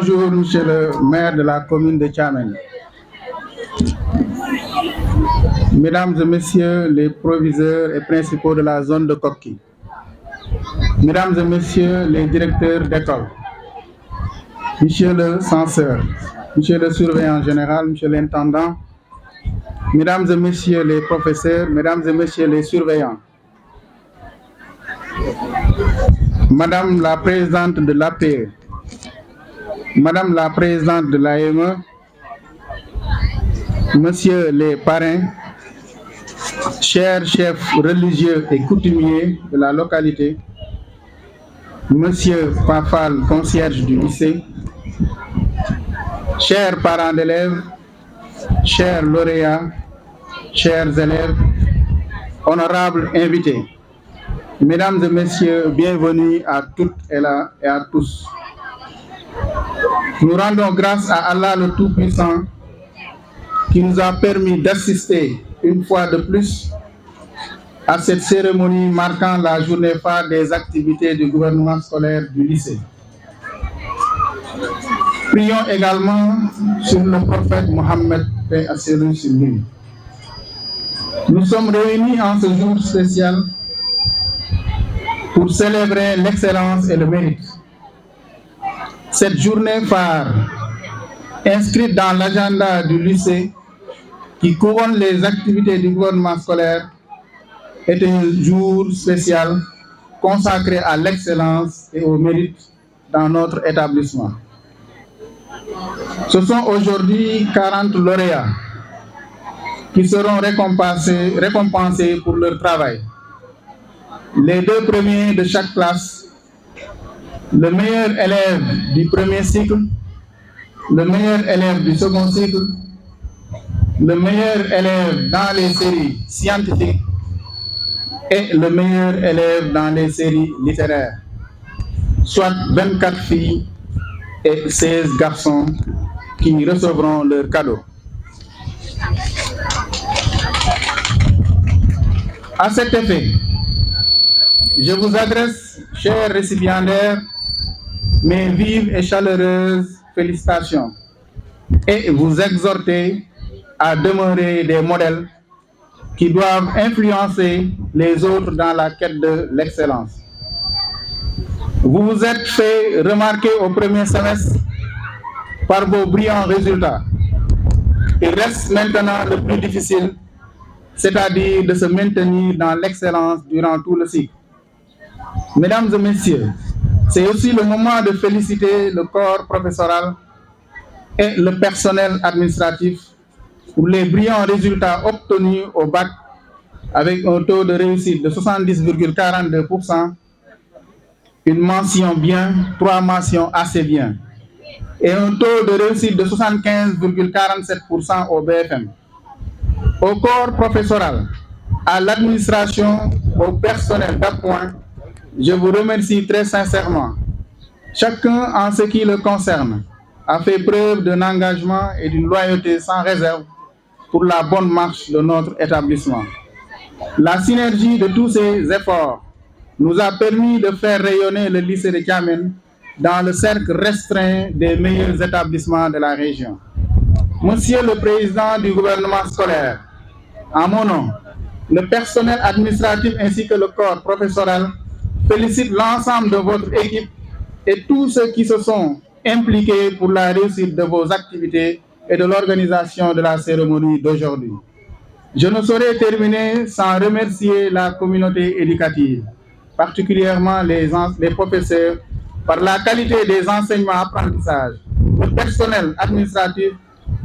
Bonjour, monsieur le maire de la commune de Thiamène. Mesdames et messieurs les proviseurs et principaux de la zone de Koki. Mesdames et messieurs les directeurs d'école. Monsieur le censeur, monsieur le surveillant général, monsieur l'intendant, mesdames et messieurs les professeurs, mesdames et messieurs les surveillants, madame la présidente de l'APE, madame la présidente de l'AME, messieurs les parrains, chers chefs religieux et coutumiers de la localité, monsieur Pafal, concierge du lycée, chers parents d'élèves, chers lauréats, chers élèves, honorables invités, mesdames et messieurs, bienvenue à toutes et à tous. Nous rendons grâce à Allah le Tout-Puissant qui nous a permis d'assister une fois de plus à cette cérémonie marquant la journée phare des activités du gouvernement scolaire du lycée. Prions également sur le prophète Mohammed, paix à sur lui. Nous sommes réunis en ce jour spécial pour célébrer l'excellence et le mérite. Cette journée phare, inscrite dans l'agenda du lycée qui couronne les activités du gouvernement scolaire, est un jour spécial consacré à l'excellence et au mérite dans notre établissement. Ce sont aujourd'hui 40 lauréats qui seront récompensés pour leur travail. Les 2 premiers de chaque classe, le meilleur élève du premier cycle, le meilleur élève du second cycle, le meilleur élève dans les séries scientifiques et le meilleur élève dans les séries littéraires, soit 24 filles et 16 garçons qui recevront leur cadeau. À cet effet, je vous adresse, chers récipiendaires, mes vives et chaleureuses félicitations et vous exhorter à demeurer des modèles qui doivent influencer les autres dans la quête de l'excellence. Vous vous êtes fait remarquer au premier semestre par vos brillants résultats. Il reste maintenant le plus difficile, c'est-à-dire de se maintenir dans l'excellence durant tout le cycle. Mesdames et messieurs, c'est aussi le moment de féliciter le corps professoral et le personnel administratif pour les brillants résultats obtenus au bac avec un taux de réussite de 70,42%, une mention bien, 3 mentions assez bien, et un taux de réussite de 75,47% au BFM. Au corps professoral, à l'administration, au personnel d'appoint, je vous remercie très sincèrement. Chacun, en ce qui le concerne, a fait preuve d'un engagement et d'une loyauté sans réserve pour la bonne marche de notre établissement. La synergie de tous ces efforts nous a permis de faire rayonner le lycée de Thiamène dans le cercle restreint des meilleurs établissements de la région. Monsieur le Président du gouvernement scolaire, en mon nom, le personnel administratif ainsi que le corps professoral félicite l'ensemble de votre équipe et tous ceux qui se sont impliqués pour la réussite de vos activités et de l'organisation de la cérémonie d'aujourd'hui. Je ne saurais terminer sans remercier la communauté éducative, particulièrement les professeurs, par la qualité des enseignements-apprentissages, le personnel administratif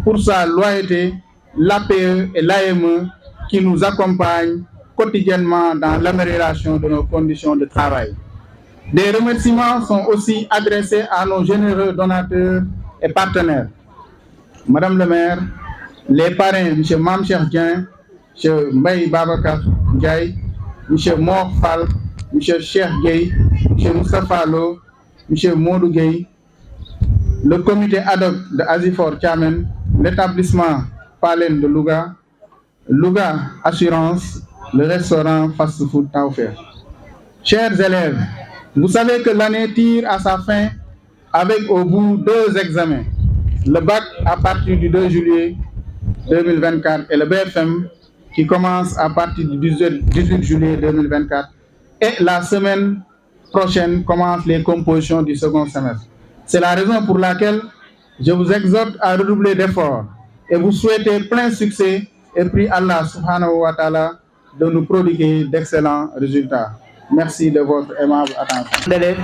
pour sa loyauté, l'APE et l'AME qui nous accompagnent quotidiennement dans l'amélioration de nos conditions de travail. Des remerciements sont aussi adressés à nos généreux donateurs et partenaires. Madame le maire, les parrains, M. Mamcher Dien, M. Mbaye Babakar Ndiaye, M. Mor Fall, M. Cheikh Gueye, M. Moustapha Lo, M. Modou Gueye, le comité ad hoc de Azifor Thiamène, l'établissement Palen de Louga, Louga Assurance, le restaurant Fast Food Tawfekh. Chers élèves, vous savez que l'année tire à sa fin avec au bout 2 examens, le bac à partir du 2 juillet 2024 et le BFM qui commence à partir du 18 juillet 2024. Et la semaine prochaine commencent les compositions du second semestre. C'est la raison pour laquelle je vous exhorte à redoubler d'efforts et vous souhaiter plein succès et prie Allah subhanahu wa ta'ala de nous prodiguer d'excellents résultats. Merci de votre aimable attention. D'élèves,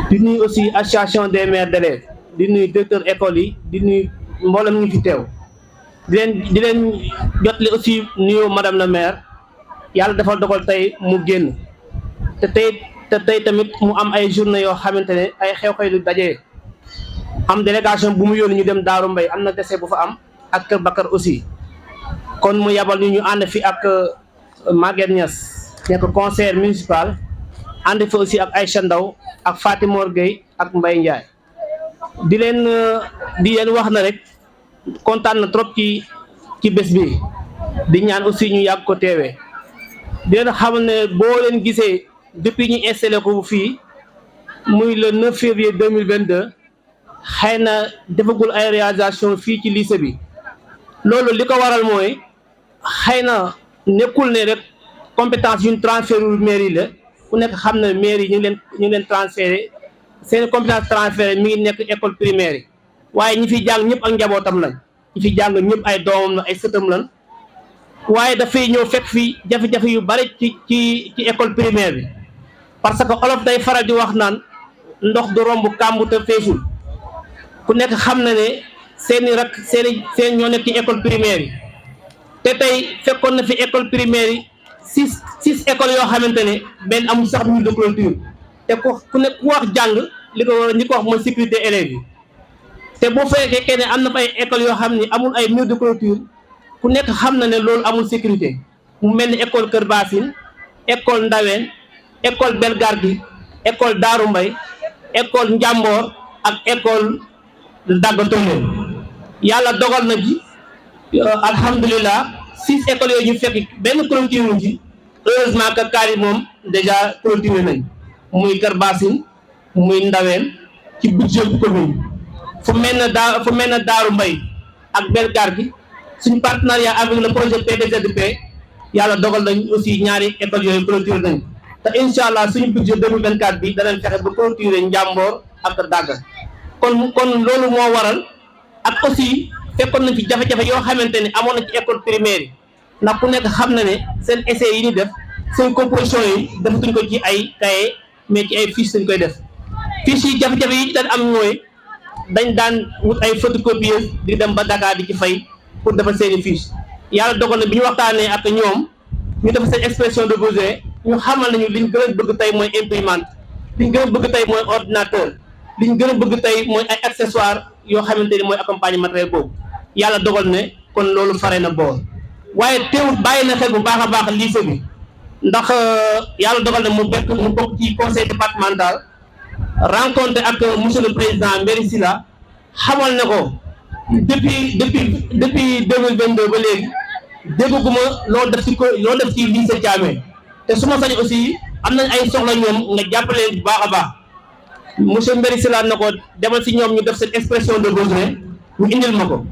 di nuyu aussi association des maires d'élèves, di nuyu directeur école yi, di nuyu mboolem ñu fi teew. di leen jotali aussi nuyu madame la maire yàlla dafa dogal tey mu génn te tey tamit mu am ay journée yoo xamante ne ay xew-xew lu dajee am délégation bu mu yónni ñu dem Daaru Mbay am na dese bu fa am ak Kër Bakar aussi kon mu yabal ñu ànd fi ak Maguette Niass nekk conseiller municipal ànd fi aussi ak Aïcha Ndaw ak Fatimor Gueye ak Mbaye Ndiaye di leen wax na rek kontaan na trop ci bés bi di ñaan aussi ñu yàgg ko teewee di leen xam ne boo leen gisee depuis ñu installé ko fii muy le 9 février 2022 xëy na defagul ay réalisation fii ci lycée bi loolu li ko waral mooy xëy na nekkul ne rek compétence yuñ transféré mairie la ku nekk xam na mairie ñu ngi leen transféré seen compétence transféré mi ngi nekk école primaire yi waaye ñi fi jàng ñëpp ak njabootam lañ ñi fi jàng ñëpp ay doomam la ay sëtam lañ waaye dafay ñëw fekk fi jafe-jafe yu bari ci école primaire bi parce que olof day faral di wax naan ndox du romb kàmb te feesul ku nekk xam na ne seeni rak seen ñoo nekk ci école primaire yi te tey fekkoon na fi école primaire yi six écoles yoo xamante ne benn amul sax mur de clôture te ku nekk ku wax jàng li ko war a ñi ko wax mooy sécurité élèves yi te boo fekkee ne am na fa ay écoles yoo xam ne amul ay mur de clôture ku nekk xam na ne loolu amul sécurité mu mel ni école Kër Bassine école Ndaween école Belgardi école Daaru Mbay école Njàmboor ak école Daggatole yàlla dogal na ji alhamdulilah 6 écoles yooyu ñu fekk benn clôture wuñ ci heureusement que kaar yi moom déjà clôturé nañ muy Kër Bassine muy Ndaween ci budget bu commune fu mel ne Daaru Mbay ak Belgardi suñu partenariat avec le projet PDZP yàlla dogal nañ aussi ñaari écoles yooyu clôturé nañ te incha allah suñu budget 2024 bi danañ fexe ba clôturé Njàmboor ak Dagga kon loolu moo waral ak aussi fekkoon nañ ci jafe-jafe yoo xamante ne amoon na ci école primaire yi ndax ku nekk xam na ne seen essai yi ñu def seen composition yi defatuñ ko ci ay cahier mais ci ay fiches lañ koy def fiches yi jafe-jafe yi daan am mooy dañ daan wut ay photocopieuse di dem ba Dakar di ci fay pour defar seeni fiche yàlla dogal na bi ñu waxtaanee ak ñoom ñu def seen expression de besoin ñu xamal nañu liñ gën a bëgg tey mooy imprimante liñ gën a bëgg tey mooy ordinateur liñ gën a bëgg tey mooy ay accessoires yoo xamante ni mooy accompagner matériel boobu yàlla dogal ne kon loolu fare na boor waaye teewul bàyyi na xel bu baax a baax lycée bi ndax yàlla dogal na mu bokk ci conseil départemental rencontré ak monsieur le président Mbéri Sylla xamal ne ko depuis 2022 ba léegi dégguma loo def ci lycée Thiamène te su ma sañ aussi am nañ ay soxla ñoom nga jàppale bu baax a baax monsieur Mbéri Sylla na ko demal si ñoom ñu def seen expression de besoin ñu indil ma ko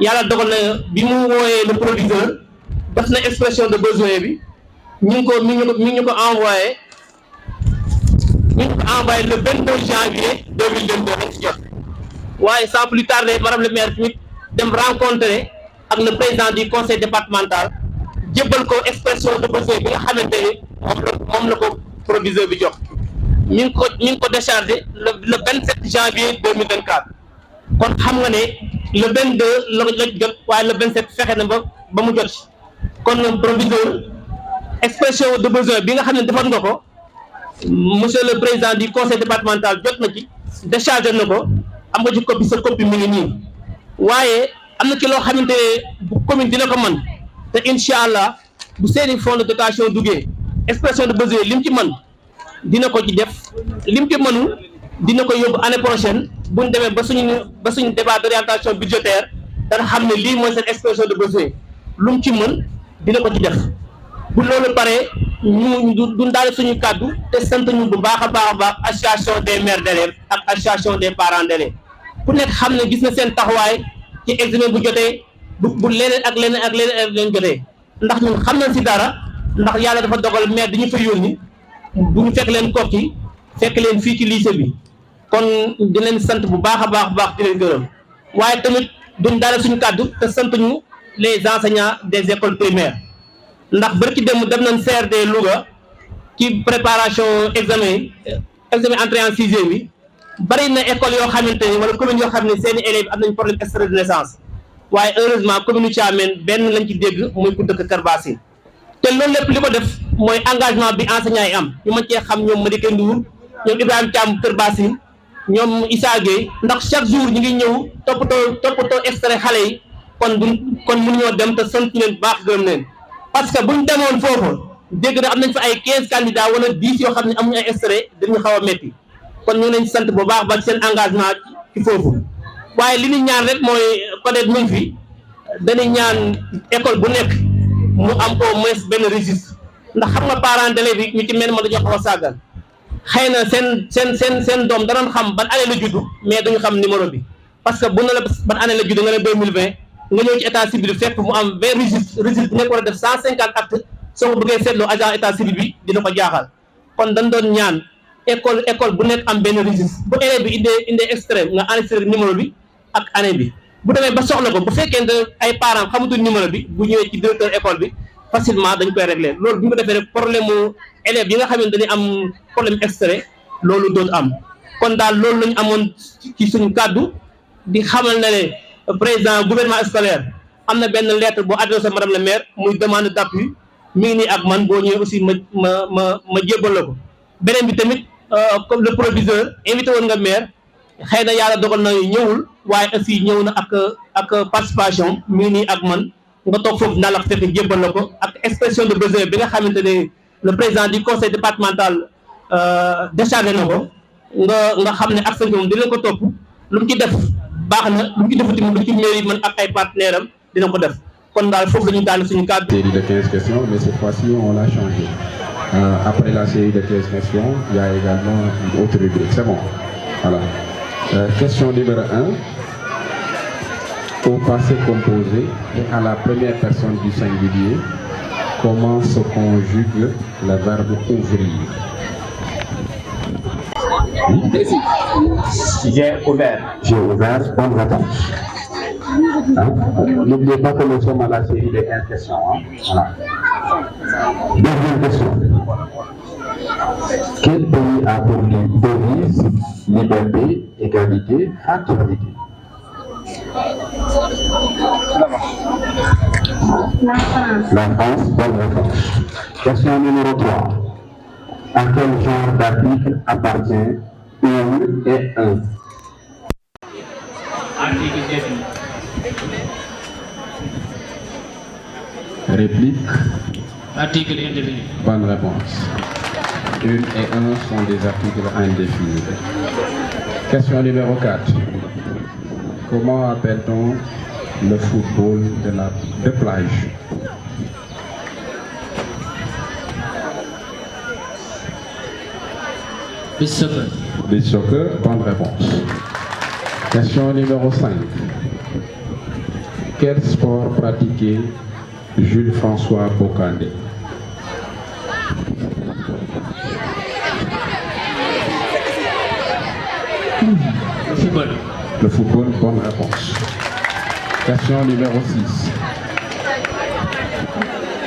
yàlla dogal na bi mu wooyee le proviseur def na expression de besoin bi mi ngi ko envoyé le 22 janvier 2022 lañ ci jot waaye sans plus tarder madame le maire tamit dem rencontrer ak le président du conseil départemental jébbal ko expression de besoin bi nga xamante ni moom la ko proviseur bi jox mi ngi ko déchargé le 27 janvier 2024 kon xam nga ne le 22 la jot waaye le 27 fexe na ba mu jot kon proviseur expression de besoin bi nga xam ne defoon nga ko monsieur le président du conseil départemental jot na ci déchargé na ko am nga ci copie sa copie mi ngi nii waaye am na ci loo xamante bu commune dina ko mën te incha allah bu seeni fonds de dotation duggee expression de besoin lim ci mën dina ko ci def lim ci mënul dina ko yóbbu année prochaine bu ñu demee ba suñu débat d'orientation budgétaire dana xam ne lii mooy seen expression de besoin lu mu ci mën dina ko ci def bu loolu paree ñu duñ daal suñu kàddu te sant ñu bu baax a baax association des mères d'élèves ak association des parents d'élèves ku nekk xam ne gis na seen taxawaay ci examen bu jotee bu leneen ak leen jotee ndax ñun xam nañ si dara ndax yàlla dafa dogal maire dañu fa yónni bu ñu fekk leen Koki fekk leen fii ci lycée bi kon di leen sant bu baax a baax di leen gërëm waaye tamit duñ daal suñu kàddu te sant ñu les enseignants des écoles primaires ndax barki dem nañ CRD Louga ci préparation examen entrée en sixième bi bari na école yoo xamante ni wala commune yoo xam ne seeni élèves am nañ problème extrait de naissance waaye heureusement commune Thiamène benn lañ ci dégg muy ku dëkk Kër Bassine te loolu lépp li ko def mooy engagement bi enseignants yi am ñu mën cee xam ñoom Madické Ndour ñoom Ibrahima Thiam Kër Bassine ñoom Issa Gueye ndax chaque jour ñu ngi ñëw toppatoo extrait xale yi kon mënuñoo dem te sant leen baax gërëm leen parce que buñ demoon foofu dégg na am nañ fa ay 15 candidats wala 10 yoo xam ne amuñu ay extrait dañu xaw a métti kon ñu nañ sant bu baax ba seen engagement ci foofu waaye li ñu ñaan rek mooy peut-être mu ngi fi dañuy ñaan école bu nekk mu am au moins benn registre ndax xam nga parents d'élèves yi ñu ci mel ma dañoo xaw a sàggal xëy na seen doom danañ xam ban année la juddu mais duñu xam numéro bi parce que bu na la ban année la juddu nga ne 2020 nga ñëw ci état civil fekk mu am 20 registre bu nekk war a def 150 actes soo ko bëggee seetloo agent état civil bi dina ko jaaxal kon dañ doon ñaan école bu nekk am benn registre bu élève bi indee extrait nga enregistré numéro bi ak année bi bu demee ba soxla ko bu fekkee ne ay parents xamutul numéro bi bu ñëwee ci directeur école bi facilement dañ koy régler loolu bu ñu ko defee rek problème mu élèves yi nga xam ne dañuy am problème extrait loolu doon am kon daal loolu lañu amoon ci suñu kàddu di xamal na ne président gouvernement scolaire am na benn lettre boo adressé madame la maire muy demande d'appui mi ngi nii ak man boo ñëwee aussi ma jébbal la ko beneen bi tamit comme le proviseur invité woon nga maire xëy na yàlla dogal na ñëwul waaye aussi ñëw na ak participation mi ngi nii ak man nga toog foofu naa la ko fekk jébbal la ko ak expression de besoin bi nga xamante ne le président du conseil départemental déchargé na ko nga xam ne ak sa moom dina ko topp lu mu ci def baax na lu mu ci defati lu ci mairie man ak ay partenaires am dina ko def kon daal foofu la ñu daal suñu cadre. Série de 15 questions, mais cette fois-ci on l'a changé. Après la série de 15 questions, il y a également une autre rubrique. C'est bon. Voilà. Question numéro 1. Au passé composé et à la première personne du singulier, comment se conjugue le verbe ouvrir? J'ai ouvert. J'ai ouvert, bonne réponse. N'oubliez pas que nous sommes à la série de 15 questions. Voilà. Deuxième question. Quel pays a pour devise liberté, égalité, fraternité? La France, bonne réponse. Question numéro 3. À quel genre d'article appartient une et un? Article défini. Réplique. Article indéfini. Bonne réponse. Une et un sont des articles indéfinis. Question numéro 4. Comment appelle-t-on le football de plage? Beach soccer. Beach soccer, bonne réponse. Question numéro 5. Quel sport pratiquait Jules François Bocandé? Le football. Le football, bonne réponse. Question numéro 6.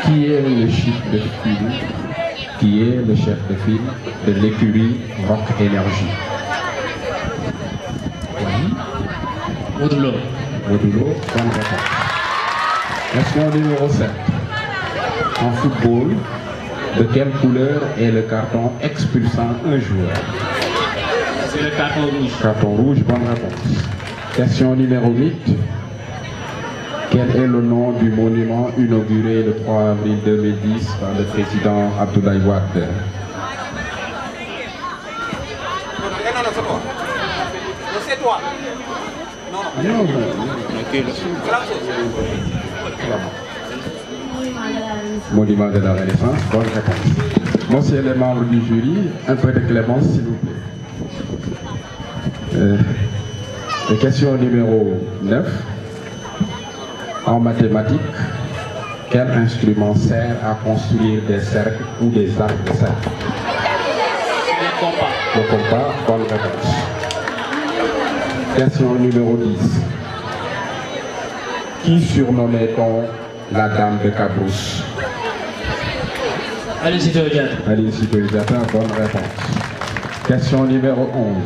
Qui est le chef de file? Qui est le chef de file de l'écurie Rock Énergie? Modulo. Modulo, bonne réponse. Question numéro 7. En football, de quelle couleur est le carton expulsant un joueur? C'est le carton rouge. Carton rouge, bonne réponse. Question numéro 8. Quel est le nom du monument inauguré le 3 avril 2010 par le président Abdoulaye Wade? monument de la Renaissance. Bonne réponse. Monsieur les membres du jury, un peu de clémence s'il vous plaît. Question numéro 9. En mathématiques, quel instrument sert à construire des cercles ou des arcs de cercle? Le compas. Le compas, bonne réponse. Question numéro 10. Qui surnommait-on la dame de Cabrousse? Aline Sitoé Diatta. Aline Sitoé Diatta, bonne réponse. Question numéro 11.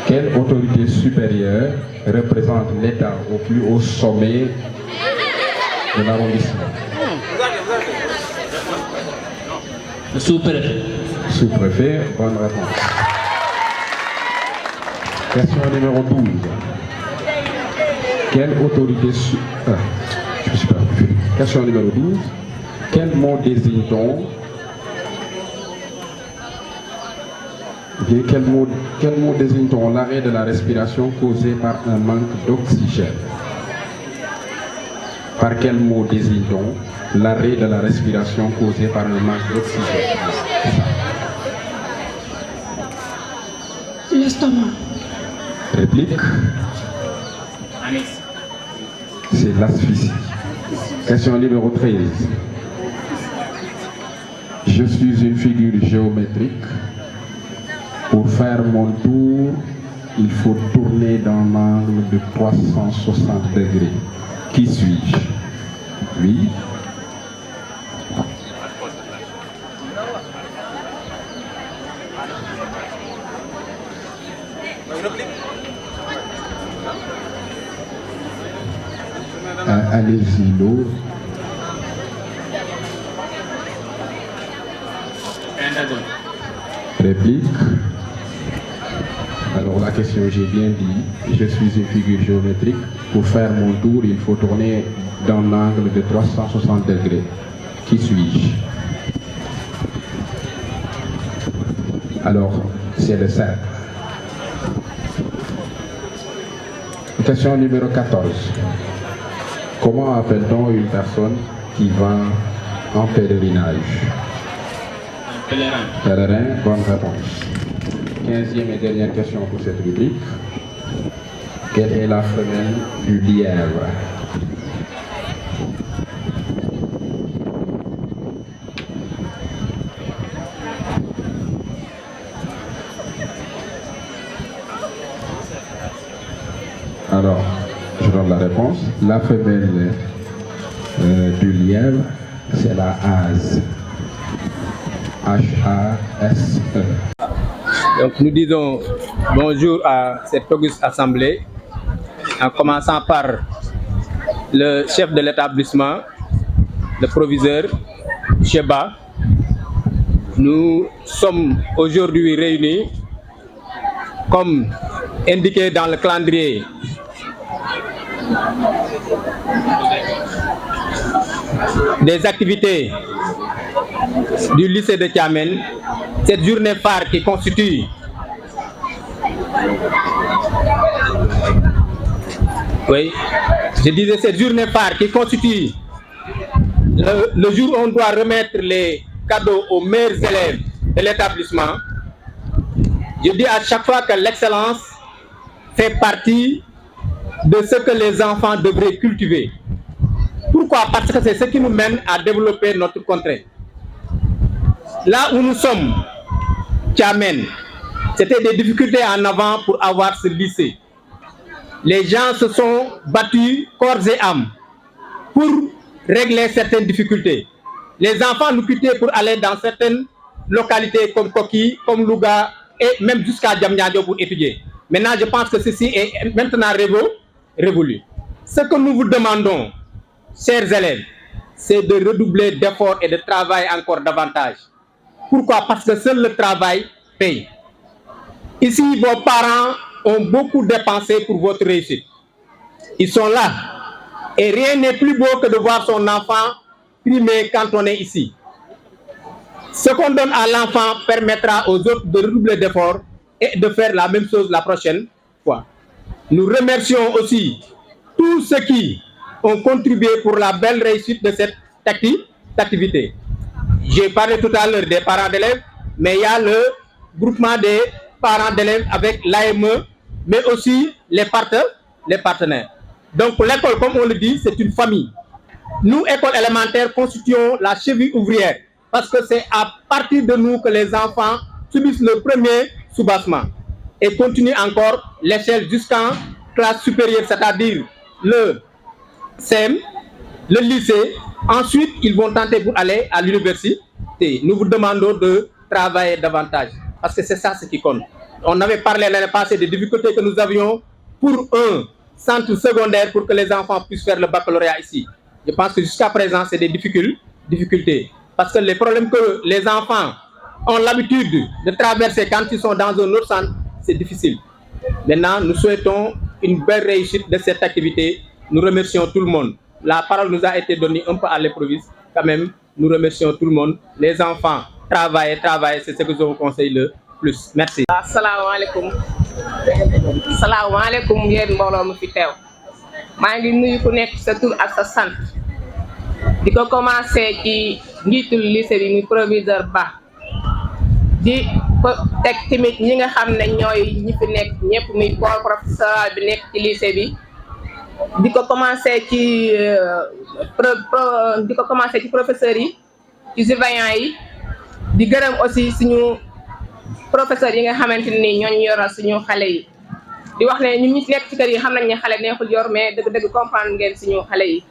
Quelle autorité supérieure représente l'État au plus haut sommet de l'arrondissement? Le sous-préfet. Sous-préfet, bonne réponse. Question numéro 12. Quelle autorité Question numéro 12. Quel mot désigne-t-on l'arrêt de la respiration causé par un manque d'oxygène? Par quel mot désigne-t-on l'arrêt de la respiration causé par un manque d'oxygène? L'estomac. Réplique. C'est l'asphyxie. Question numéro 13. Je suis une figure géométrique. Pour faire mon tour, il faut tourner dans un angle de 360 degrés. Qui suis-je? Oui. Allez-y, l'eau. Réplique. Alors la question, j'ai bien dit, je suis une figure géométrique. Pour faire mon tour, il faut tourner dans l'angle de 360 degrés. Qui suis-je? Alors, c'est le cercle. Question numéro 14. Comment appelle-t-on une personne qui va en pèlerinage? Pèlerin. Pèlerin, bonne réponse. 15e et dernière question pour cette rubrique. Quelle est la femelle du lièvre? Alors, je donne la réponse. La femelle du lièvre, c'est la hase. H-A-S-E. Donc nous disons bonjour à cette auguste assemblée, en commençant par le chef de l'établissement, le proviseur, Cheba. Nous sommes aujourd'hui réunis, comme indiqué dans le calendrier, des activités du lycée de Thiamène, cette journée phare qui constitue cette journée phare qui constitue le jour où on doit remettre les cadeaux aux meilleurs élèves de l'établissement. Je dis à chaque fois que l'excellence fait partie de ce que les enfants devraient cultiver. Pourquoi? Parce que c'est ce qui nous mène à développer notre contrée. Là où nous sommes, Thiamène, c'était des difficultés en avant pour avoir ce lycée. Les gens se sont battus corps et âme pour régler certaines difficultés. Les enfants nous quittaient pour aller dans certaines localités comme Koki, comme Louga et même jusqu'à Diamniadio pour étudier. Maintenant, je pense que ceci est maintenant révolu. Ce que nous vous demandons, chers élèves, c'est de redoubler d'efforts et de travail encore davantage. Pourquoi? Parce que seul le travail paye. Ici, vos parents ont beaucoup dépensé pour votre réussite. Ils sont là. Et rien n'est plus beau que de voir son enfant primé quand on est ici. Ce qu'on donne à l'enfant permettra aux autres de redoubler d'efforts et de faire la même chose la prochaine fois. Nous remercions aussi tous ceux qui ont contribué pour la belle réussite de cette tactique. activité. J'ai parlé tout à l'heure des parents d'élèves, mais il y a le groupement des parents d'élèves avec l'AME, mais aussi les partenaires. Donc l'école, comme on le dit, c'est une famille. Nous, écoles élémentaires, constituons la cheville ouvrière parce que c'est à partir de nous que les enfants subissent le premier soubassement et continuent encore l'échelle jusqu'en classe supérieure, c'est-à-dire le CM, le lycée. Ensuite, ils vont tenter pour aller à l'université. Nous vous demandons de travailler davantage parce que c'est ça ce qui compte. On avait parlé l'année passée des difficultés que nous avions pour un centre secondaire pour que les enfants puissent faire le baccalauréat ici. Je pense que jusqu'à présent, c'est des difficultés. Parce que les problèmes que les enfants ont l'habitude de traverser quand ils sont dans un autre centre, c'est difficile. Maintenant, nous souhaitons une belle réussite de cette activité. Nous remercions tout le monde. La parole nous a été donnée un peu à l'improviste. Quand même, nous remercions tout le monde. Les enfants, travaillez, c'est ce que je vous conseille le plus. Merci. Asalaamaaleykum yéen mbooloo mi fi teew maa ngi nuyu ku nekk sa tur ak sa sant di ko commencé ci njiitul lycée bi muy proviseur Ba di ko teg tamit ñi nga xam ne ñooy ñi fi nekk ñëpp muy corps professoral bi nekk ci lycée bi di ko commencé ci professeurs yi ci surveillants yi di gërëm aussi suñu professeurs yi nga xamante ni ñooñu yoral suñu xale yi di wax ne ñun ñi nekk ci kër yi xam nañ ne xale neexul yor mais dëgg-dëgg comprendre ngeen suñu xale yi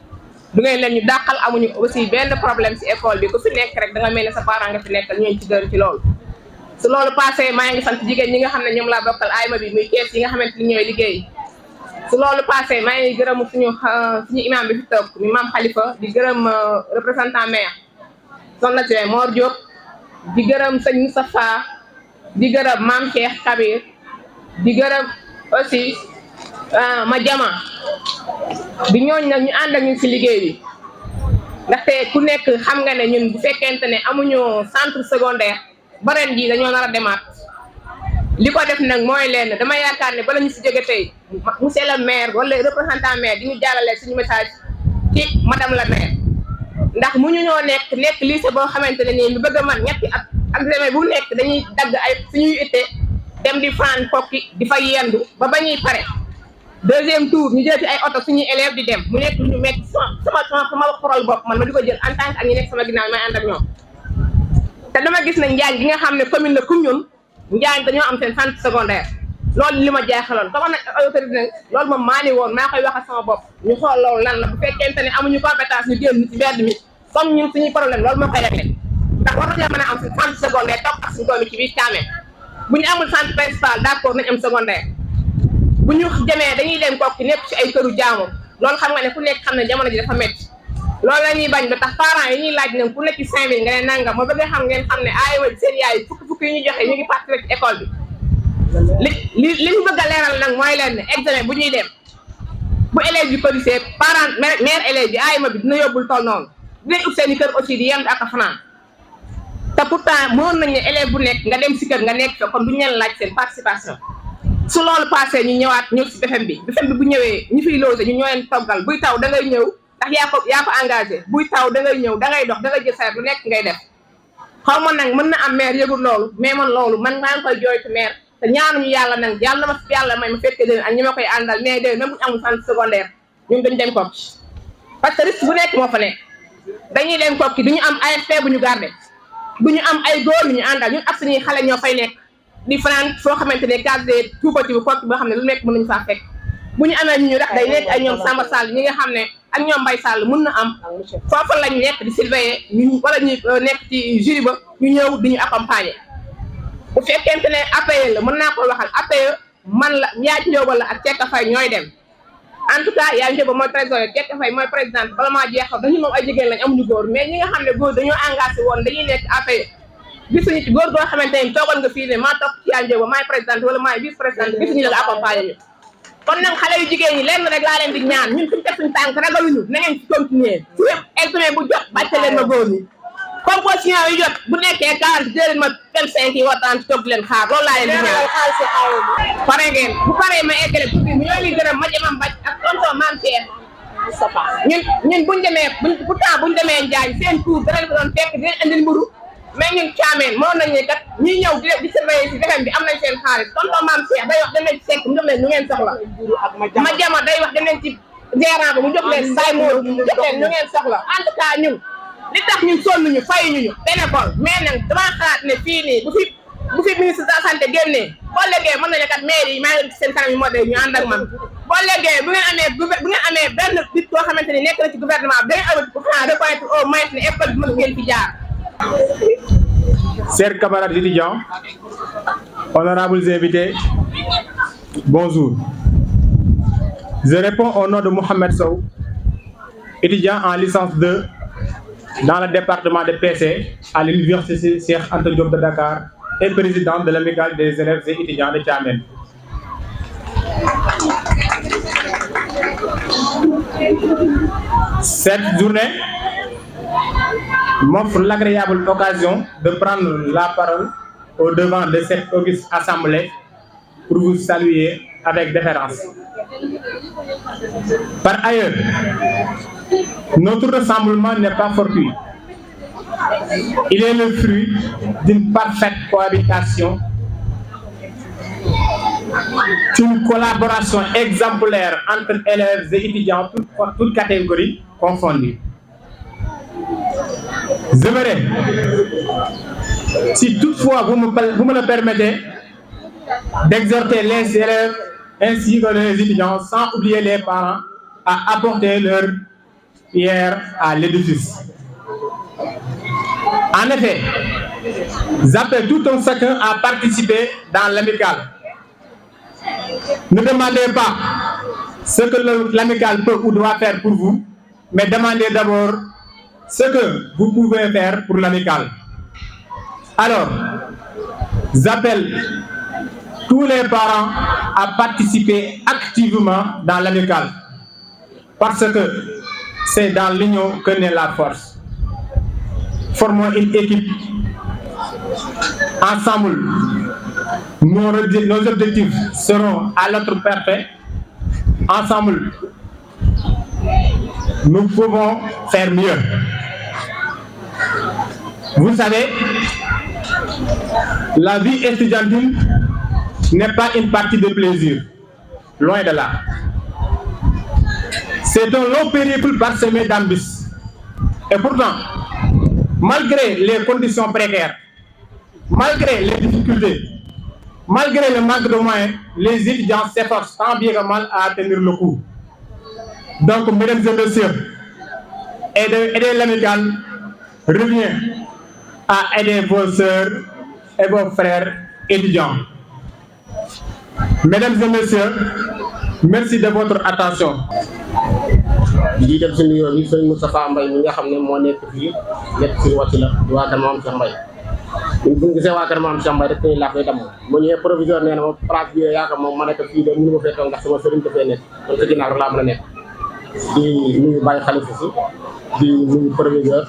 du ngeen leen ñu dàqal amuñu aussi benn problème ci école bi ku fi nekk rek da nga mel ne sa parent nga fi nekkal ñooñu ci gër ci loolu su loolu passé maa ngi sant jigéen ñi nga xam ne ñoom laa bokkal ayma bi muy kees yi nga xamante ni ñooy liggéey su loolu passé maa ngi gërëm suñu imam bi fi toog mi maam Khalifa di gërëm représentant maire son naturel Mor Diop di gërëm sëñ Moustapha di gërëm maam Cheikh Kabir di gërëm aussi ma jama di ñooñ nag ñu ànd ak ñun ci liggéey bi ndaxte ku nekk xam nga ne ñun bu fekkente ne amuñu centre secondaire ba ren jii dañoo nar a demaat li ko def nag mooy leen dama yaakaar ne bala ñu ci jóge tey monsieur le maire wala représentant maire di ñu jàllale suñu message ci madame la maire ndax mu ñu ñoo nekk lycée boo xamante ne nii lu bëgg a man ñetti at examen bu nekk dañuy dagg ay suñuy été dem di fanaan kokki di fa yendu ba ñuy pare deuxième tour ñu jël ci ay oto suñuy élèves di dem mu nekk lu ñu metti sama xorol bopp man ma di ko jël en tant que ak ñi nekk sama ginnaaw may ànd ak ñoom te dama gis ne Njaañ gi nga xam ne commune la comme ñun Njaañ dañoo am seen centre secondaire loolu li ma jaaxaloon comme nag autorité nag loolu moom maa ni woon maa koy waxal sama bopp ñu xool loolu lan la bu fekkente ne amuñu compétence ñu génn ci mbedd mi comme ñun suñuy problème loolu moo koy réglé ndax war nañoo mën a am suñu centre secondaire toog ak suñu doom yi ci biir Thiamène bu ñu amul centre principal d'accord nañ am secondaire bu ñu demee dañuy dem kooku nekk ci ay këru jaamu loolu xam nga ne ku nekk xam ne jamono ji dafa métti loolu la ñuy bañ ba tax parents yi ñuy laaj nag ku nekk ci 5000 nga ne nangam ma bëgg xam ngeen xam ne aywa seen yaay fukki yi ñu joxe ñu ngi partir ci école bi li ñu bëgg a leeral nag mooy leen ne examen bu ñuy dem bu élèves bi codicé parents mère élèves bi aywa bi dina yóbbul toll noonu dinañ ut seen i kër aussi di yem ak a fanaan te pourtant mënoon nañ ne élève bu nekk nga dem si kër nga nekk fa kon duñu leen laaj seen participation su loolu passé ñu ñëw si BFEM bi bu ñëwee ñu fiy logé ñu ñoo leen toggal buy taw da ngay ñëw ndax yaa ko engagé buy taw da ngay ñëw da ngay dox da ngay jël saa lu nekk ngay def xaw ma nag mën na am maire yëgul loolu mais man loolu man maa ngi koy jooytu maire te ñaanuñu yàlla nag yàlla na ma yàlla may ma fekkee déwén ak ñi ma koy àndal mais déwén même bu ñu amul centre secondaire ñun dañu dem Koki parce que risque bu nekk moo fa nekk dañuy dem Koki du ñu am AFP bu ñu gardé du ñu am ay góor yu ñu àndal ñun ak suñuy xale ñoo fay nekk di fanaan foo xamante ne case de tout petit bu Koki boo xam ne lu nekk mën nañu faa fekk bu ñu amee ñu rek day nekk ay ñoom Samba Sall ñi nga xam ne ak ñoom Mbaye Sall mën na am foofa lañ nekk di surveiller ñu wala ñu nekk ci jury ba ñu ñëw di ñu accompagner bu fekkente ne APE la mën naa ko waxal APE man la Yaay Njóoba la ak Cekka Fay ñooy dem en tout cas Yaay Njóoba mooy trésorier Cekka Fay mooy présidente bala maa jeexal dañu moom ay jigéen lañ amuñu góor mais ñi nga xam ne góor dañoo engagé woon dañuy nekk APE gisuñu ci góor goo xamante ne toogoon nga fii ne maa toog ci Yaay Njóoba maay présidente wala maay vice présidente gisuñu la nga accompagner ñu kon nag xale yu jigéen ñi lenn rek laa leen di ñaan ñun suñu teg suñu tànk ragaluñu na ngeen ci continuer su examen bu jot bàcce leen ma góor ñi composition yu jot bu nekkee 40 jëleen ma 25 yi waxtaan toog leen xaar loolu laa leen di ñaan pare ngeen bu paree ma eggale tukki mu ñoo ngi gërëm ma jëmam baj ak tonton maam Cheikh ñun buñ demee pourtant buñ demee Njaañ seen tour dara ko doon fekk dinañ andil mburu mais ñun caameen mënoon nañ ne kat ñi ñëw di surveiller si BFM bi am nañ seen xaalis tonton Mame Cheikh day wax dem leen ci sekk mu jox leen ñu ngeen soxla ma jama day wax dem leen ci gérant ba mu jox leen Baye Modou mu jox leen ñu ngeen soxla en tout cas ñun li tax ñun sonnuñu fayuñu bénévole mais nag dama xalaat ne fii nii bu fi ministre de la santé génnee boo léegee mën nañu kat maire yi maa ngi seen kanam yi moo de ñu ànd ak man boo léegee bu ngeen amee benn nit koo xamante ni nekk na ci gouvernement bi da ngeen amati pour xanaa reconnaître au moins ne école bi mën ngeen fi jaar. Chers camarades étudiants, honorables invités, bonjour. Je réponds au nom de Mohamed Sow, étudiant en licence 2 dans le département de PC à l'université Cheikh Anta Diop de Dakar et président de l'amicale des élèves et étudiants de Thiamène. Cette journée m'offre l'agréable occasion de prendre la parole au devant de cette auguste assemblée pour vous saluer avec déférence. Par ailleurs, notre rassemblement n'est pas fortuit. Il est le fruit d'une parfaite cohabitation, d'une collaboration exemplaire entre élèves et étudiants, toutes catégories confondues. J'aimerais, si toutefois vous me le permettez, d'exhorter les élèves ainsi que les étudiants, sans oublier les parents, à apporter leur pierre à l'édifice. En effet, j'appelle tout un chacun à participer dans l'amicale. Ne demandez pas ce que l'amicale peut ou doit faire pour vous, mais demandez d'abord ce que vous pouvez faire pour l'amicale. Alors, j'appelle tous les parents à participer activement dans l'amicale, parce que c'est dans l'union que naît la force. Formons une équipe. Ensemble, nos objectifs seront à l'autre parfait. Ensemble, nous pouvons faire mieux. Vous savez, la vie étudiantine n'est pas une partie de plaisir, loin de là. C'est un long périple parsemé d'embûches. Et pourtant, malgré les conditions précaires, malgré les difficultés, malgré le manque de moyens, les étudiants s'efforcent tant bien que mal à tenir le coup. Donc, mesdames et messieurs, aider l'amicale revient à aider vos sœurs et vos frères étudiants. Mesdames et messieurs, merci de votre attention. di dem si nuyoo bi sëñ Moustapha Mbaye mi nga xam ne moo nekk fii nekk si wàcc la di waa kër Maam Cheikh Mbaye ñun bu ñu gisee waa kër Maam Cheikh Mbaye rek tey laa koy dem mu ñëwee proviseur nee na ma place bi yaakaar moom ma nekk fii de mënu ma fee toog ndax sama sëriñ dafay nekk kon sa ginnaaw rek laa mën a nekk di nuyu Baye Khalifa si di nuyu proviseur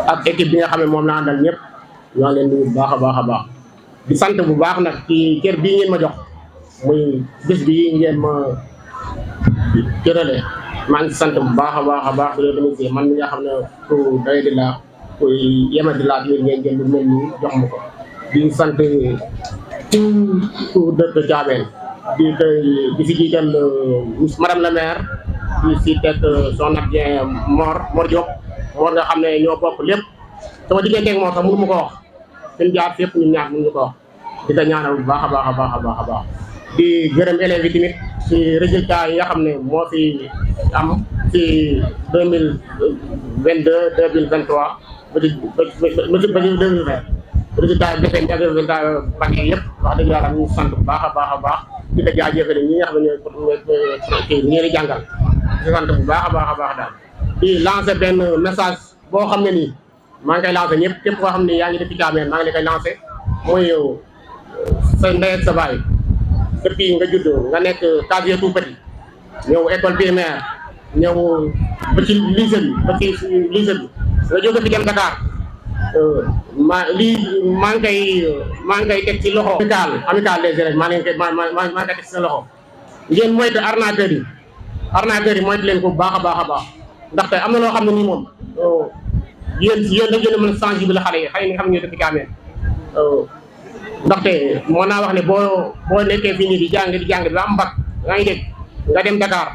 ak équipe bi nga xam ne moom la àndal ñëpp ñoo leen nuyu bu baax a baax a baax di sant bu baax nag ci kër bii ngeen ma jox muy bis bi ngeen ma cërale maa ngi sant bu baax a baax di leen remercier man mi nga xam ne ku doy di la kuy yema di laa ngeen jël lu mel nii jox ma ko di sant tout dëkk Thiamène di si jiital madame la maire di si teg son adjoint Mor Diop Mor nga xam ne ñoo bokk lépp sama digganteeg moo sax mënu ma ko wax suñu jaar fépp ñun ñaar mënu ñu ko wax di ko ñaanal bu baax a baax di gërëm élèves yi tamit ci résultat yi nga xam ne moo fi am ci 2022 2023 ba ci 2020 résultat yi defee ak résultat bac yi yëpp wax dëgg yàlla ñu sant bu baax a baax di ko jaajëfale ñi nga xam ne ñooy ñi di jàngal di sant bu baax a baax daal di lancer benn message boo xam ne nii maa ngi koy lancer ñëpp képp koo xam ne yaa ngi def ci Thiamène maa ngi la koy lancer mooy sa ndey ak sa baay depuis nga juddoo nga nekk casier tout petit ñëw école primaire ñëw ba ci lycée bi nga jóge fi dem Dakar maa ngi koy teg ci loxo amicale des élèves maa ngi koy teg ci sa loxo ngeen moytu arnaqueur yi arnaqueur yi moytu leen ko bu baax a baax ndaxte am na loo xam ne nii moom yéen da ngeen a mën a sensibiliser xale yi xëy na xam nga dëkk Thiamène ndaxte moo naa wax ne boo nekkee fii nii di jàng bi am mbag yaa ngi dégg nga dem Dakar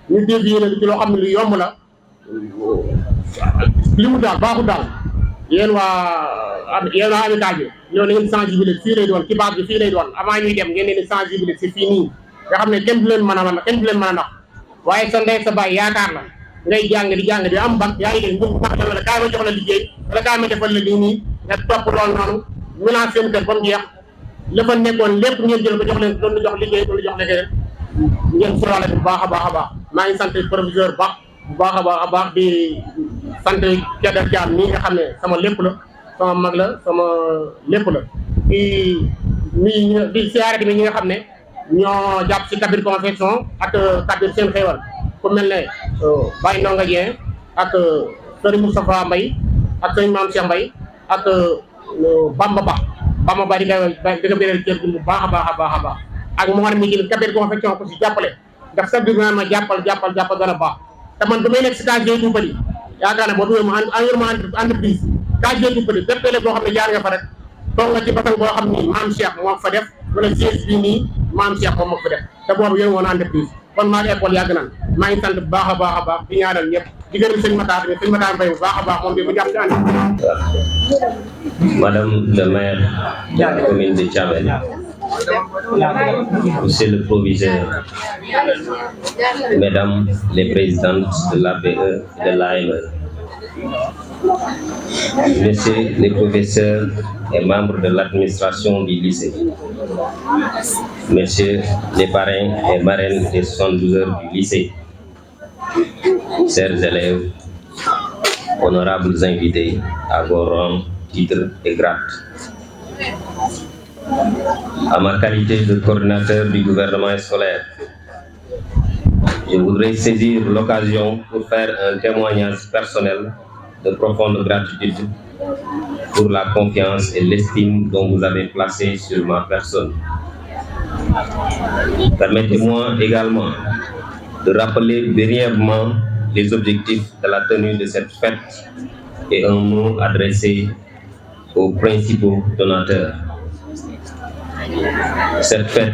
ñu dévier la ci loo xam ne lu yomb la li mu daal baaxul daal yéen waa amical bi ñoo na ngeen sensibiliser fii lay doon ci base bi fii lay doon avant ñuy dem ngeen leen di sensibiliser fii nii nga xam ne kenn du leen mën a nax waaye sa ndey sa baay yaakaar la ngay jàng di am mbag yaa ngi dégg bu nax la kaay ma jox la liggéey wala kaay ma defal la lii nii nga topp loolu noonu mélange seen kër ba mu jeex la fa nekkoon lépp ngeen jël ko jox leen doon jox liggéey doon jox liggéey ngeen sóoraale bu baax a baax maa ngi sant professeur Ba bu baax a baax di sant Kedda Thiam mii nga xam ne sama lépp la sama mag la sama lépp la di siyaare tamit ñi nga xam ne ñoo jàpp si Kabir confection ak Kabir seen xéewal ku mel ne Baye Ndonga Dieng ak Serigne Moustapha Mbaye ak Serigne Mame Cheikh Mbaye ak Bamba Ba di nga bérél kër gi bu baax a baax ak moo xam ne mi Kabir confection ko si jàppale ndax sa biir ma jàppal dana baax te man du may nekk si case du bëri yaakaar ne boo duggee ma environnement entreprise case du bëri bépp élève boo xam ne jaar nga fa rek toog nga ci basang boo xam ni Mame Cheikh moo fa def wala siège bii nii Mame Cheikh moom moo fa def te boobu yéen woon entreprise kon maa ngi école yàgg naan maa ngi sant bu baax a baax di ñaanal ñëpp di gërëm sëñ Matar Mbaye bu baax a baax moom bi mu jàpp ci ànd. Madame le maire de la commune de Thiamène, Monsieur le proviseur, Mesdames les présidentes de l'APE et de l'AME, Messieurs les professeurs et membres de l'administration du lycée, Messieurs les parrains et marraines des 72 heures du lycée, chers élèves, honorables invités à vos rangs, titres et grades. À ma qualité de coordinateur du gouvernement scolaire, je voudrais saisir l'occasion pour faire un témoignage personnel de profonde gratitude pour la confiance et l'estime dont vous avez placé sur ma personne. Permettez-moi également de rappeler brièvement les objectifs de la tenue de cette fête et un mot adressé aux principaux donateurs. Cette fête,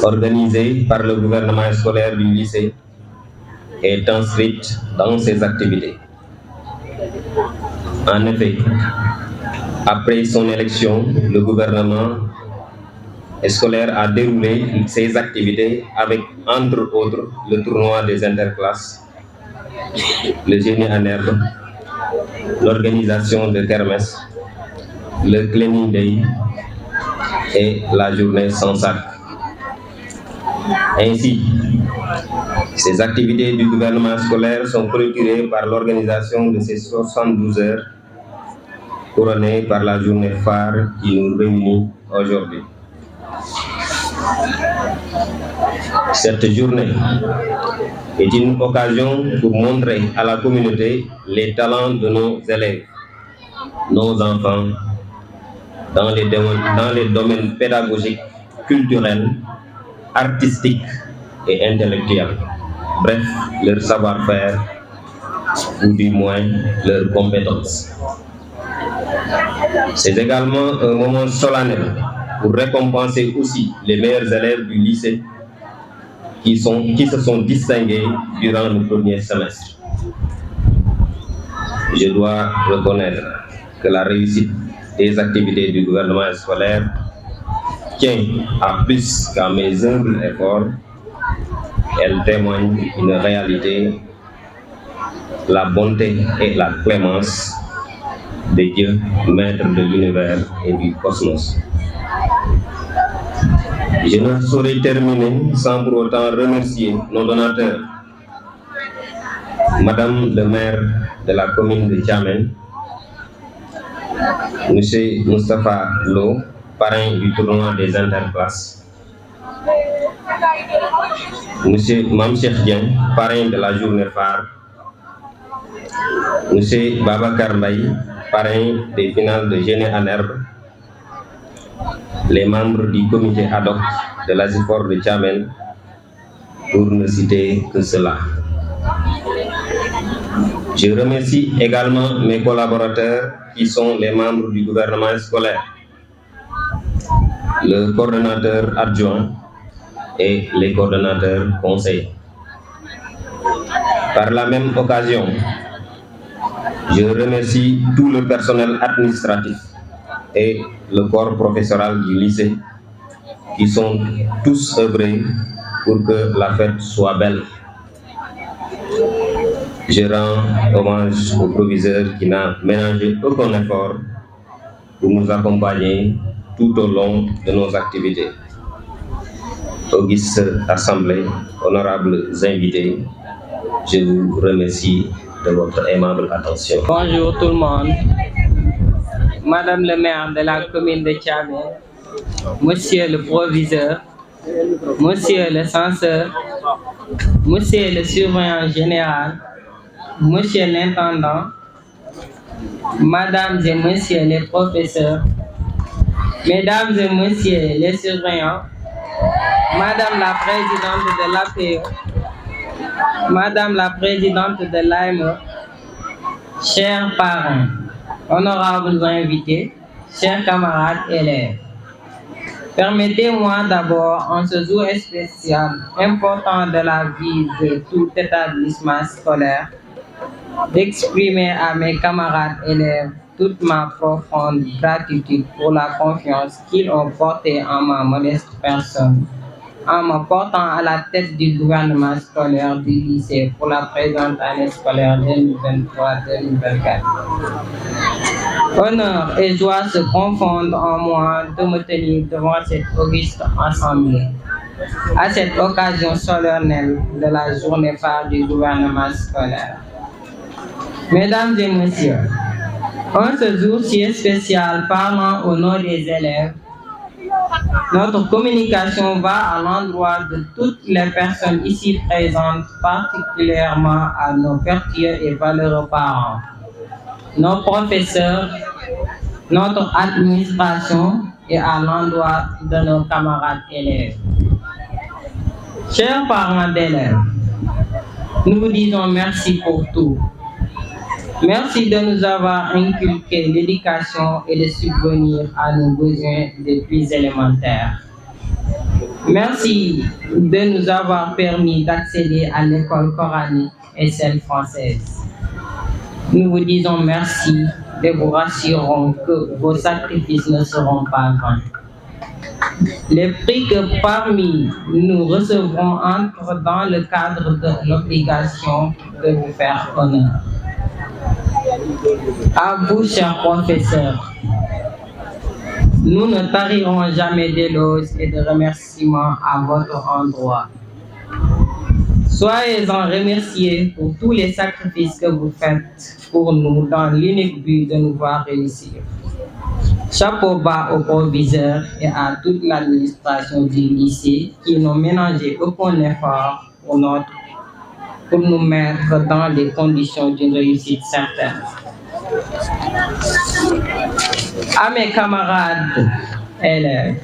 organisée par le gouvernement scolaire du lycée, est inscrite dans ses activités. En effet, après son élection, le gouvernement scolaire a déroulé ses activités avec, entre autres, le tournoi des interclasses, le génie en herbe, l'organisation de kermesse, le cleaning day et la journée sans sac. Ainsi, ces activités du gouvernement scolaire sont clôturées par l'organisation de ces 72 heures, couronnées par la journée phare qui nous réunit aujourd'hui. Cette journée est une occasion pour montrer à la communauté les talents de nos élèves, nos enfants, dans les domaines pédagogiques, culturels, artistiques et intellectuels. Bref, leur savoir-faire ou du moins leurs compétences. C'est également un moment solennel pour récompenser aussi les meilleurs élèves du lycée qui se sont distingués durant le premier semestre. Je dois reconnaître que la réussite des activités du gouvernement scolaire tient à plus qu'à mes humbles efforts. Elle témoigne d'une réalité, la bonté et la clémence de Dieu, maître de l'univers et du cosmos. Je ne saurais terminer sans pour autant remercier nos donateurs, Madame le maire de la commune de Thiamène, Monsieur Moustapha Lo, parrain du tournoi des interclasses, Monsieur Mame Cheikh Dieng, parrain de la journée phare, Monsieur Babacar Mbaye, parrain des finales de génie en herbe, les membres du comité ad hoc de l'ASIFOR de Thiamène, pour ne citer que cela. Je remercie également mes collaborateurs qui sont les membres du gouvernement scolaire, le coordonnateur adjoint et les coordonnateurs conseillers. Par la même occasion, je remercie tout le personnel administratif et le corps professoral du lycée qui sont tous œuvrés pour que la fête soit belle. Je rends hommage au proviseur qui n'a ménagé aucun effort pour nous accompagner tout au long de nos activités. Auguste Assemblée, honorables invités, je vous remercie de votre aimable attention. Bonjour tout le monde. Madame le maire de la commune de Thiamène, Monsieur le proviseur, Monsieur le censeur, Monsieur le surveillant général, Monsieur l'intendant, Mesdames et Messieurs les professeurs, Mesdames et Messieurs les surveillants, Madame la présidente de l'APE, Madame la présidente de l'AME, chers parents, honorables invités, chers camarades élèves, permettez-moi d'abord, en ce jour spécial important de la vie de tout établissement scolaire, d'exprimer à mes camarades élèves toute ma profonde gratitude pour la confiance qu'ils ont portée en ma modeste personne, en me portant à la tête du gouvernement scolaire du lycée pour la présente année scolaire 2023-2024. Honneur et joie se confondent en moi de me tenir devant cette auguste assemblée, à cette occasion solennelle de la journée phare du gouvernement scolaire. Mesdames et messieurs, en ce jour si spécial parlant au nom des élèves, notre communication va à l'endroit de toutes les personnes ici présentes, particulièrement à nos vertueux et valeureux parents, nos professeurs, notre administration et à l'endroit de nos camarades élèves. Chers parents d'élèves, nous vous disons merci pour tout. Merci de nous avoir inculqué l'éducation et de subvenir à nos besoins les plus élémentaires. Merci de nous avoir permis d'accéder à l'école coranique et celle française. Nous vous disons merci et vous rassurons que vos sacrifices ne seront pas vains. Les prix que parmi nous recevrons entrent dans le cadre de l'obligation de vous faire honneur. À vous, chers professeurs, nous ne tarirons jamais d'éloges et de remerciements à votre endroit. Soyez-en remerciés pour tous les sacrifices que vous faites pour nous dans l'unique but de nous voir réussir. Chapeau bas aux proviseurs et à toute l'administration du lycée qui n'ont ménagé aucun effort pour nous mettre dans les conditions d'une réussite certaine. À mes camarades élèves,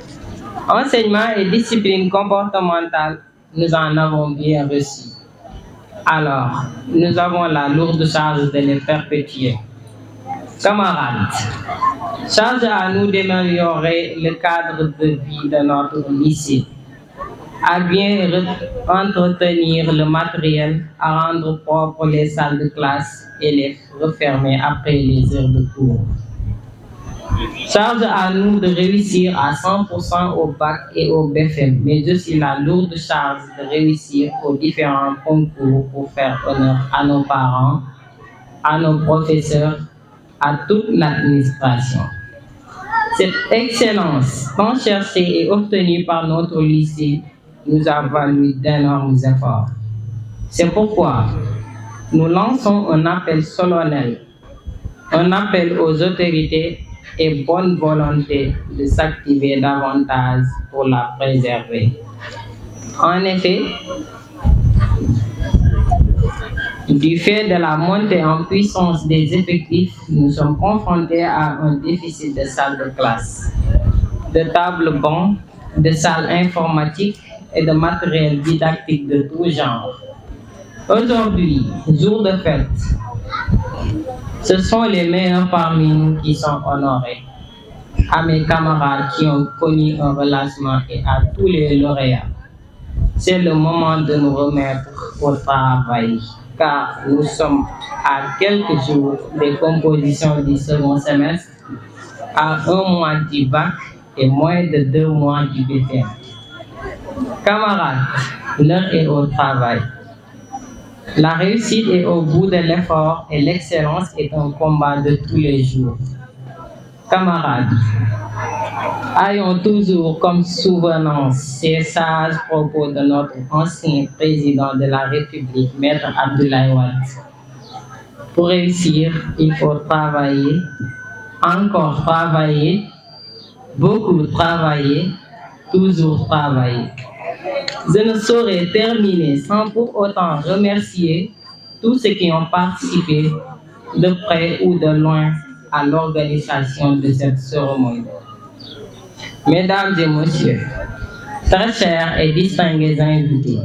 enseignement et discipline comportementale, nous en avons bien reçu. Alors, nous avons la lourde charge de les perpétuer. Camarades, charge à nous d'améliorer le cadre de vie de notre lycée, à bien entretenir le matériel, à rendre propres les salles de classe et les refermer après les heures de cours. Charge à nous de réussir à 100% au bac et au BFM, mais aussi la lourde charge de réussir aux différents concours pour faire honneur à nos parents, à nos professeurs, à toute l'administration. Cette excellence tant cherchée et obtenue par notre lycée nous a valu d'énormes efforts. C'est pourquoi nous lançons un appel solennel, un appel aux autorités et bonne volonté de s'activer davantage pour la préserver. En effet, du fait de la montée en puissance des effectifs, nous sommes confrontés à un déficit de salles de classe, de tables bancs, de salles informatiques et de matériel didactique de tout genre. Aujourd'hui, jour de fête, ce sont les meilleurs parmi nous qui sont honorés. À mes camarades qui ont connu un relâchement et à tous les lauréats, c'est le moment de nous remettre au travail, car nous sommes à quelques jours des compositions du second semestre, à 1 mois du bac et moins de 2 mois du BTM. Camarades, l'heure est au travail. La réussite est au bout de l'effort et l'excellence est un combat de tous les jours. Camarades, ayons toujours comme souvenance ces sages propos de notre ancien président de la République, Maître Abdoulaye Wade. Pour réussir, il faut travailler, encore travailler, beaucoup travailler, toujours travailler. Je ne saurais terminer sans pour autant remercier tous ceux qui ont participé de près ou de loin à l'organisation de cette cérémonie. Mesdames et messieurs, très chers et distingués invités,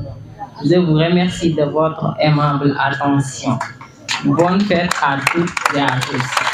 je vous remercie de votre aimable attention. Bonne fête à toutes et à tous.